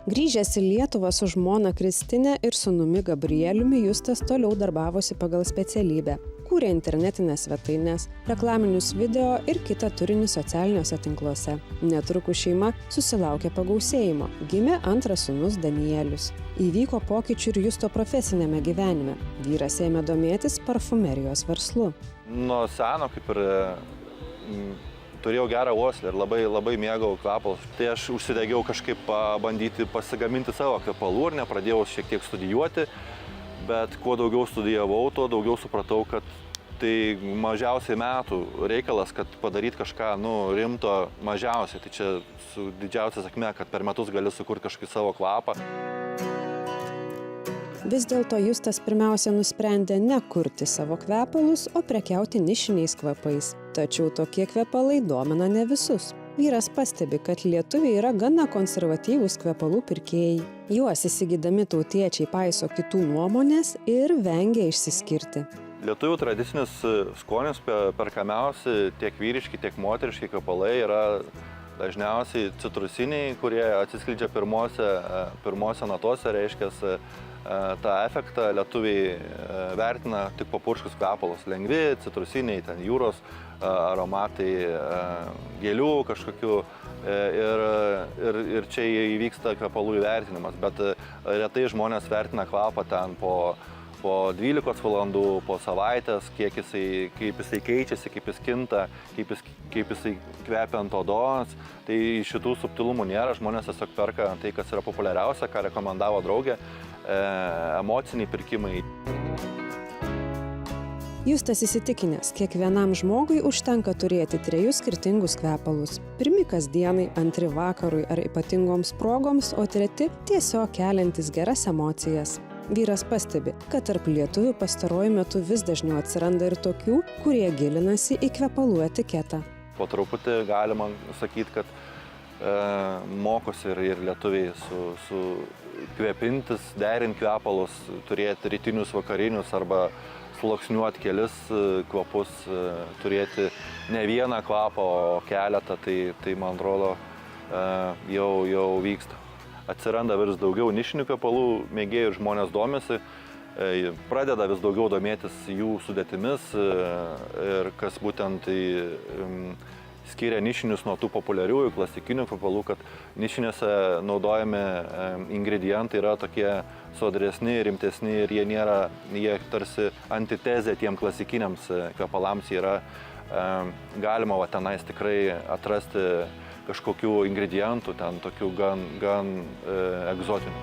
Grįžęs į Lietuvą su žmona Kristinė ir sūnumi Gabrieliumi, Justas toliau darbavosi pagal specialybę. Kūrė internetinės svetainės, reklaminius video ir kitą turinį socialiniuose tinkluose. Netrukus šeima susilaukė pagausėjimo. Gimė antras sūnus Danielius. Įvyko pokyčių ir Justo profesinėme gyvenime. Vyras ėmė domėtis parfumerijos verslu. Nuo seno kaip ir turėjau gerą uoslę ir labai mėgau kvepalus. Tai aš užsidegiau kažkaip bandyti pasigaminti savo kvepalų ir nepradėjau šiek tiek studijuoti, bet kuo daugiau studijavau, tuo daugiau supratau, kad tai mažiausiai metų reikalas, kad padaryti kažką rimto mažiausiai. Tai čia su didžiausia sėkme, kad per metus gali sukurti kažkokį savo kvapą. Vis dėlto Justas pirmiausia nusprendė ne kurti savo kvepalus, o prekiauti nišiniais kvapais. Tačiau tokie kvepalai domina ne visus. Vyras pastebi, kad lietuviai yra gana konservatyvūs kvepalų pirkėjai. Juos įsigydami tautiečiai paiso kitų nuomonės ir vengia išsiskirti. Lietuvių tradicinis skonis perkamiausi tiek vyriški, tiek moteriški kvepalai yra dažniausiai citrusiniai, kurie atsiskleidžia pirmose natose, reiškia tą efektą lietuviai vertina tik papurškus kvepalus. Lengvi, citrusiniai, ten jūros aromatai, gėlių kažkokių ir čia įvyksta kvepalų įvertinimas, bet retai žmonės vertina kvapą ten po 12 valandų, po savaitės, kaip jisai keičiasi, kaip jis kinta, kaip jisai kvepia ant odos. Tai šitų subtilumų nėra, žmonės tiesiog perka tai, kas yra populiariausia, ką rekomendavo draugė, emociniai pirkimai. Justas įsitikinęs, kiekvienam žmogui užtenka turėti 3 skirtingus kvepalus. Pirmi kasdienai, antri vakarui ar ypatingoms progoms, o treti tiesiog keliantis geras emocijas. Vyras pastebi, kad tarp lietuvių pastaruoju metu vis dažniau atsiranda ir tokių, kurie gilinasi į kvepalų etiketą. Po truputį galima sakyti, kad mokosi ir lietuviai su kvepintis, derinti kvepalus, turėti rytinius, vakarinius arba sluoksniuoti kelis kvapus, turėti ne vieną kvapą, o keletą, tai man atrodo jau vyksta. Atsiranda vis daugiau nišinių kvepalų, mėgėjų ir žmonės domisi, pradeda vis daugiau domėtis jų sudėtimis ir kas būtent skiria nišinius nuo tų populiariųjų klasikinių kvepalų, kad nišinėse naudojami ingredientai yra tokie sodresni, rimtesni ir jie tarsi antitezė tiem klasikiniams kvepalams yra. Galima tenais tikrai atrasti kažkokių ingredientų, ten tokių gan egzotinių.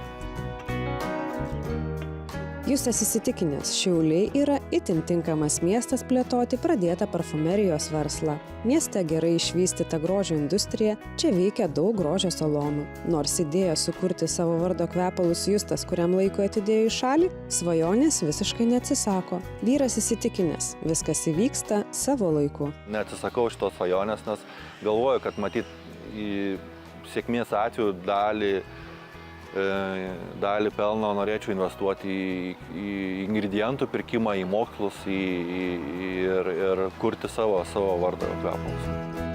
Justas įsitikinęs, Šiauliai yra itin tinkamas miestas plėtoti pradėtą parfumerijos verslą. Mieste gerai išvystyta grožio industrija, čia veikia daug grožio salonų. Nors idėja sukurti savo vardo kvepalus Justas kuriam laikui atidėjo į šalį, svajonės visiškai neatsisako. Vyras įsitikinęs, viskas įvyksta savo laiku. Neatsisakau šitos svajonės, nes galvoju, kad matyt į sėkmės atveju dalį pelno norėčiau investuoti į ingredientų pirkimą, į mokslus ir kurti savo vardo kvepalus.